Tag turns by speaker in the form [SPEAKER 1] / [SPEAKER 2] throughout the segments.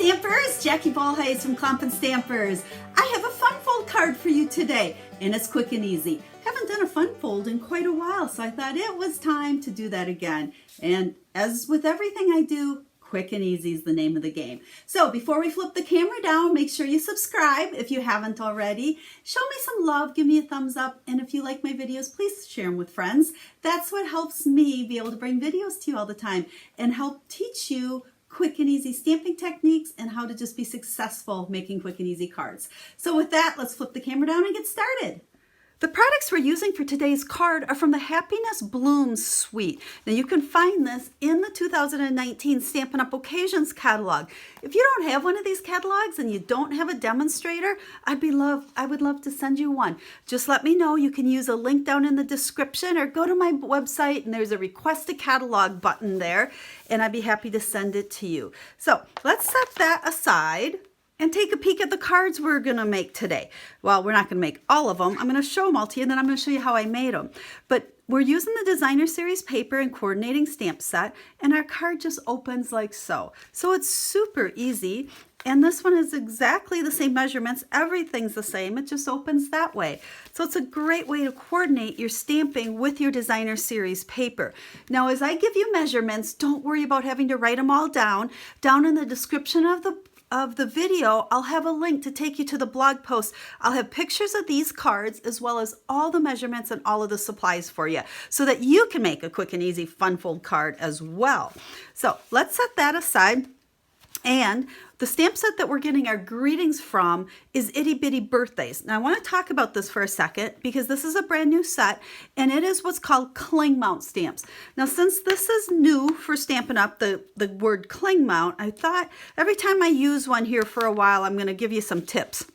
[SPEAKER 1] Stampers, Jackie Bolhuis from Klompen Stampers. I have a fun fold card for you today, and it's quick and easy. Haven't done a fun fold in quite a while, so I thought it was time to do that again. And as with everything I do, quick and easy is the name of the game. So before we flip the camera down, make sure you subscribe if you haven't already. Show me some love, give me a thumbs up, and if you like my videos, please share them with friends. That's what helps me be able to bring videos to you all the time and help teach you quick and easy stamping techniques and how to just be successful making quick and easy cards. So with that, let's flip the camera down and get started. The products we're using for today's card are from the Happiness Blooms suite. Now you can find this in the 2019 Stampin' Up! Occasions catalog. If you don't have one of these catalogs and you don't have a demonstrator, I would love to send you one. Just let me know. You can use a link down in the description or go to my website and there's a request a catalog button there and I'd be happy to send it to you. So let's set that aside and take a peek at the cards we're going to make today. Well, we're not going to make all of them. I'm going to show them all to you, and then I'm going to show you how I made them. But we're using the Designer Series paper and coordinating stamp set, and our card just opens like so. So it's super easy, and this one is exactly the same measurements. Everything's the same. It just opens that way. So it's a great way to coordinate your stamping with your Designer Series paper. Now, as I give you measurements, don't worry about having to write them all down. Down in the description of the video, I'll have a link to take you to the blog post. I'll have pictures of these cards as well as all the measurements and all of the supplies for you so that you can make a quick and easy fun fold card as well. So let's set that aside. And the stamp set that we're getting our greetings from is Itty Bitty Birthdays. Now I want to talk about this for a second because this is a brand new set and it is what's called cling mount stamps. Now since this is new for Stampin' Up, the word cling mount, I thought every time I use one here for a while, I'm going to give you some tips.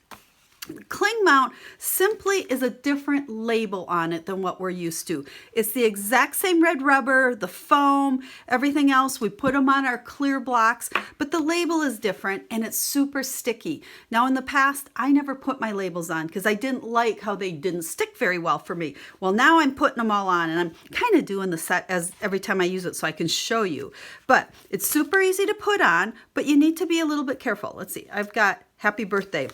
[SPEAKER 1] Cling mount simply is a different label on it than what we're used to. It's the exact same red rubber, the foam, everything else. We put them on our clear blocks, but the label is different and it's super sticky. Now in the past, I never put my labels on because I didn't like how they didn't stick very well for me. Well, now I'm putting them all on and I'm kind of doing the set as every time I use it so I can show you. But it's super easy to put on, but you need to be a little bit careful. Let's see, I've got Happy Birthday.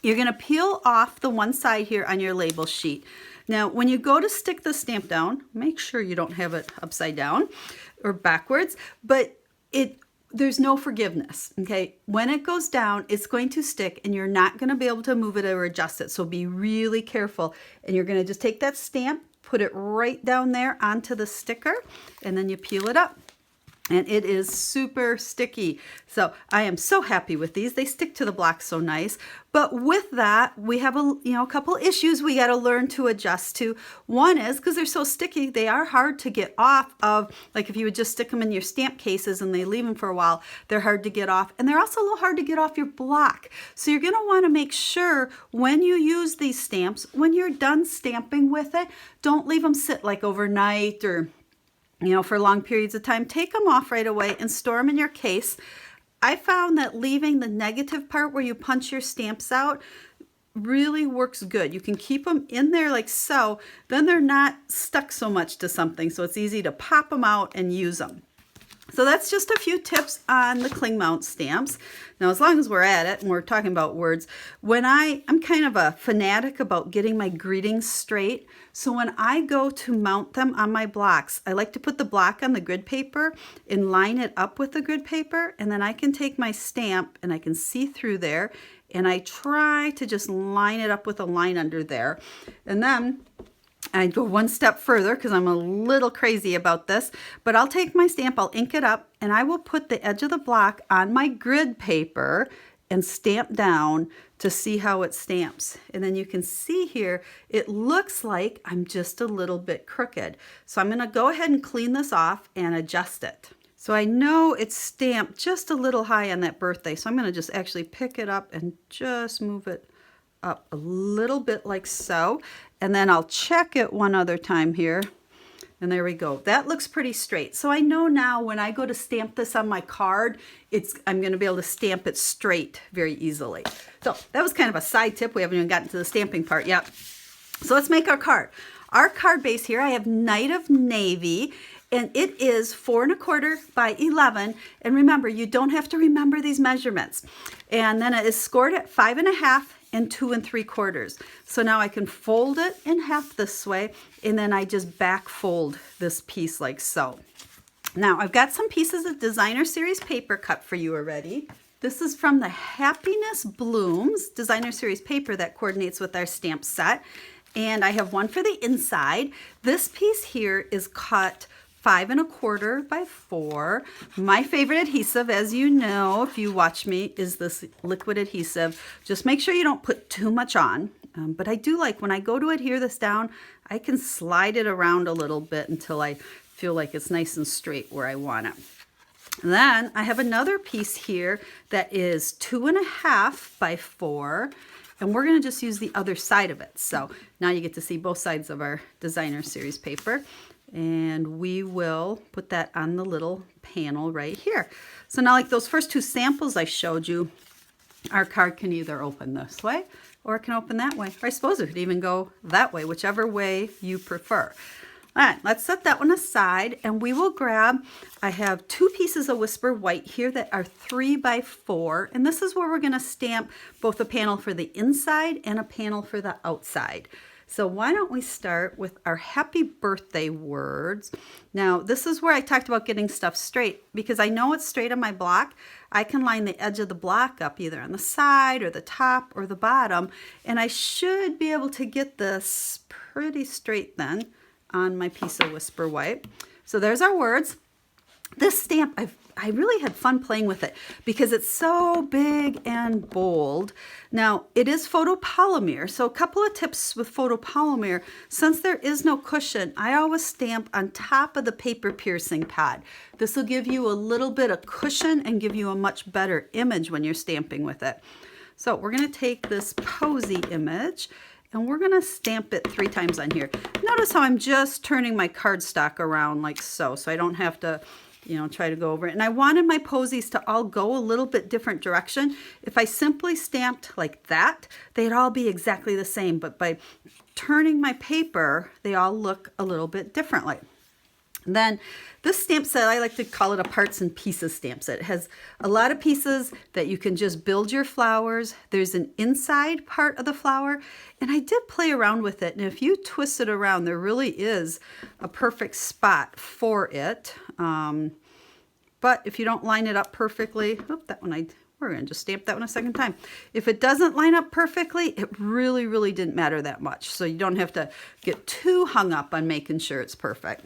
[SPEAKER 1] You're going to peel off the one side here on your label sheet. Now, when you go to stick the stamp down, make sure you don't have it upside down or backwards, but there's no forgiveness, okay? When it goes down, it's going to stick and you're not going to be able to move it or adjust it, so be really careful. And you're going to just take that stamp, put it right down there onto the sticker, and then you peel it up. And it is super sticky. So I am so happy with these. They stick to the block so nice. But with that, we have a couple issues we got to learn to adjust to. One is because they're so sticky, they are hard to get off of, like if you would just stick them in your stamp cases and they leave them for a while, they're hard to get off. And they're also a little hard to get off your block. So you're going to want to make sure when you use these stamps, when you're done stamping with it, don't leave them sit like overnight or for long periods of time. Take them off right away and store them in your case. I found that leaving the negative part where you punch your stamps out really works good. You can keep them in there like so, then they're not stuck so much to something, so it's easy to pop them out and use them. So that's just a few tips on the cling mount stamps. Now, as long as we're at it and we're talking about words, I'm kind of a fanatic about getting my greetings straight. So when I go to mount them on my blocks, I like to put the block on the grid paper and line it up with the grid paper. And then I can take my stamp and I can see through there. And I try to just line it up with a line under there. And then I go one step further because I'm a little crazy about this, but I'll take my stamp, I'll ink it up, and I will put the edge of the block on my grid paper and stamp down to see how it stamps. And then you can see here, it looks like I'm just a little bit crooked. So I'm going to go ahead and clean this off and adjust it. So I know it's stamped just a little high on that birthday, so I'm going to just actually pick it up and just move it up a little bit like so, and then I'll check it one other time here, and there we go. That looks pretty straight. So I know now when I go to stamp this on my card, I'm going to be able to stamp it straight very easily. So that was kind of a side tip. We haven't even gotten to the stamping part yet. So let's make our card. Our card base here, I have Night of Navy, And it is 4 1/4 by 11. And remember, you don't have to remember these measurements. And then it is scored at 5 1/2 and 2 3/4. So now I can fold it in half this way, and then I just back fold this piece like so. Now I've got some pieces of designer series paper cut for you already. This is from the Happiness Blooms designer series paper that coordinates with our stamp set. And I have one for the inside. This piece here is cut 5 1/4 by 4. My favorite adhesive, as you know, if you watch me, is this liquid adhesive. Just make sure you don't put too much on. But I do like when I go to adhere this down, I can slide it around a little bit until I feel like it's nice and straight where I want it. And then I have another piece here that is 2 1/2 by 4. And we're going to just use the other side of it. So now you get to see both sides of our designer series paper. And we will put that on the little panel right here. So now, like those first two samples I showed you, our card can either open this way or it can open that way. Or I suppose it could even go that way, whichever way you prefer. All right, let's set that one aside, and we will grab, I have 2 pieces of Whisper White here that are 3 by 4, and this is where we're gonna stamp both a panel for the inside and a panel for the outside. So why don't we start with our happy birthday words. Now, this is where I talked about getting stuff straight, because I know it's straight on my block. I can line the edge of the block up either on the side or the top or the bottom, and I should be able to get this pretty straight then on my piece of Whisper White. So there's our words. This stamp, I really had fun playing with it because it's so big and bold. Now, it is photopolymer, so a couple of tips with photopolymer. Since there is no cushion, I always stamp on top of the paper piercing pad. This will give you a little bit of cushion and give you a much better image when you're stamping with it. So we're going to take this posy image and we're going to stamp it 3 times on here. Notice how I'm just turning my cardstock around like so I don't have to, try to go over it. And I wanted my posies to all go a little bit different direction. If I simply stamped like that, they'd all be exactly the same. But by turning my paper, they all look a little bit differently. And then this stamp set, I like to call it a parts and pieces stamp set. It has a lot of pieces that you can just build your flowers. There's an inside part of the flower, and I did play around with it. And if you twist it around, there really is a perfect spot for it. But if you don't line it up perfectly, we're going to just stamp that one a second time. If it doesn't line up perfectly, it really didn't matter that much. So you don't have to get too hung up on making sure it's perfect.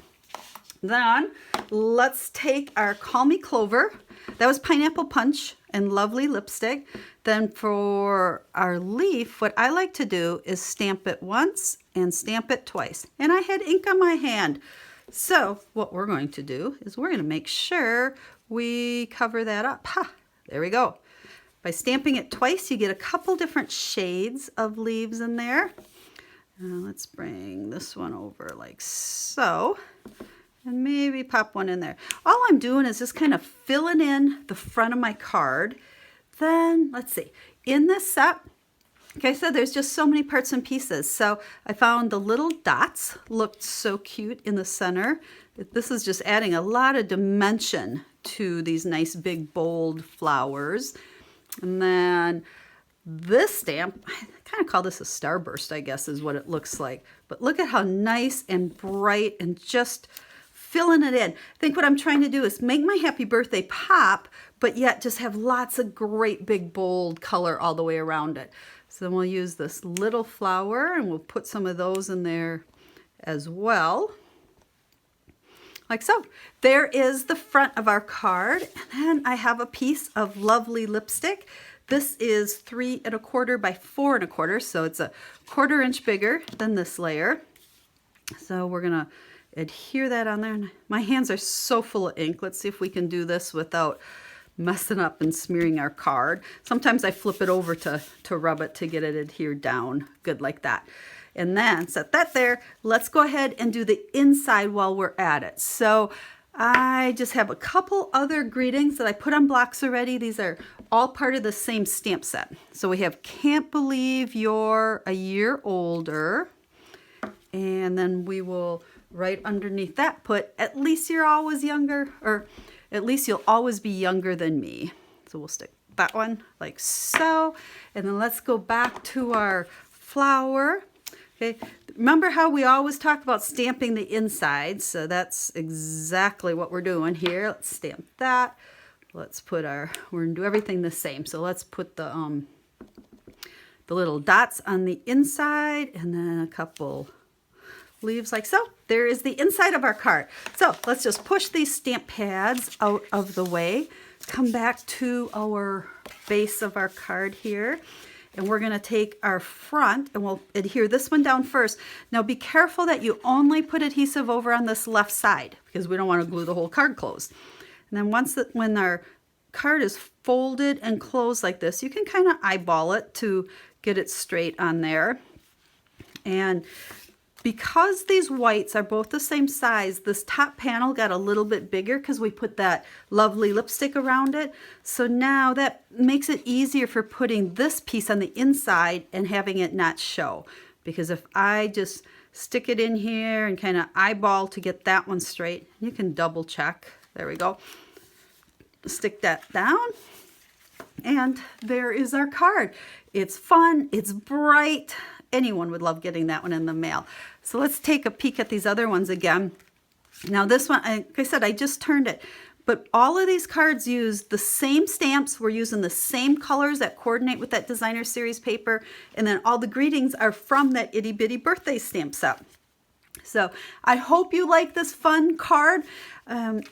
[SPEAKER 1] Then let's take our Call Me Clover. That was Pineapple Punch and Lovely Lipstick. Then for our leaf, what I like to do is stamp it once and stamp it twice. And I had ink on my hand. So what we're going to do is we're going to make sure we cover that up. There we go. By stamping it twice, you get a couple different shades of leaves in there. Let's bring this one over like so. And maybe pop one in there. All I'm doing is just kind of filling in the front of my card. Then, let's see, in this set, like I said, there's just so many parts and pieces. So I found the little dots looked so cute in the center. This is just adding a lot of dimension to these nice big bold flowers. And then this stamp, I kind of call this a starburst, I guess is what it looks like. But look at how nice and bright and just filling it in. I think what I'm trying to do is make my happy birthday pop, but yet just have lots of great big bold color all the way around it. So then we'll use this little flower and we'll put some of those in there as well. Like so. There is the front of our card. And then I have a piece of Lovely Lipstick. This is 3 1/4 by 4 1/4, so it's a 1/4 inch bigger than this layer. So we're gonna adhere that on there. My hands are so full of ink. Let's see if we can do this without messing up and smearing our card. Sometimes I flip it over to rub it to get it adhered down good like that. And then set that there. Let's go ahead and do the inside while we're at it. So I just have a couple other greetings that I put on blocks already. These are all part of the same stamp set. So we have Can't Believe You're a Year Older. And then we will right underneath that, put at least you're always younger, or at least you'll always be younger than me. So we'll stick that one like so. And then let's go back to our flower. Okay, remember how we always talk about stamping the inside? So that's exactly what we're doing here. Let's stamp that. Let's put we're gonna do everything the same. So let's put the little dots on the inside and then a couple leaves like so. There is the inside of our card. So let's just push these stamp pads out of the way. Come back to our base of our card here. And we're going to take our front and we'll adhere this one down first. Now be careful that you only put adhesive over on this left side because we don't want to glue the whole card closed. And then when our card is folded and closed like this, you can kind of eyeball it to get it straight on there. And because these whites are both the same size, this top panel got a little bit bigger because we put that lovely lipstick around it. So now that makes it easier for putting this piece on the inside and having it not show. Because if I just stick it in here and kind of eyeball to get that one straight, you can double check. There we go. Stick that down. And there is our card. It's fun, it's bright. Anyone would love getting that one in the mail. So let's take a peek at these other ones again. Now this one, like I said, I just turned it. But all of these cards use the same stamps. We're using the same colors that coordinate with that designer series paper. And then all the greetings are from that itty bitty birthday stamp set. So I hope you like this fun card.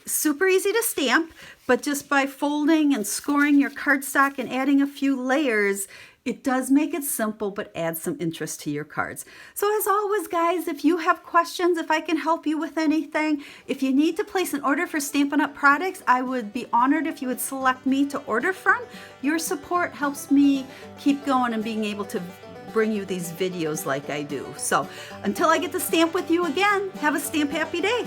[SPEAKER 1] Super easy to stamp, but just by folding and scoring your cardstock and adding a few layers, it does make it simple, but adds some interest to your cards. So as always, guys, if you have questions, if I can help you with anything, if you need to place an order for Stampin' Up! Products, I would be honored if you would select me to order from. Your support helps me keep going and being able to bring you these videos like I do. So until I get to stamp with you again, have a stamp happy day.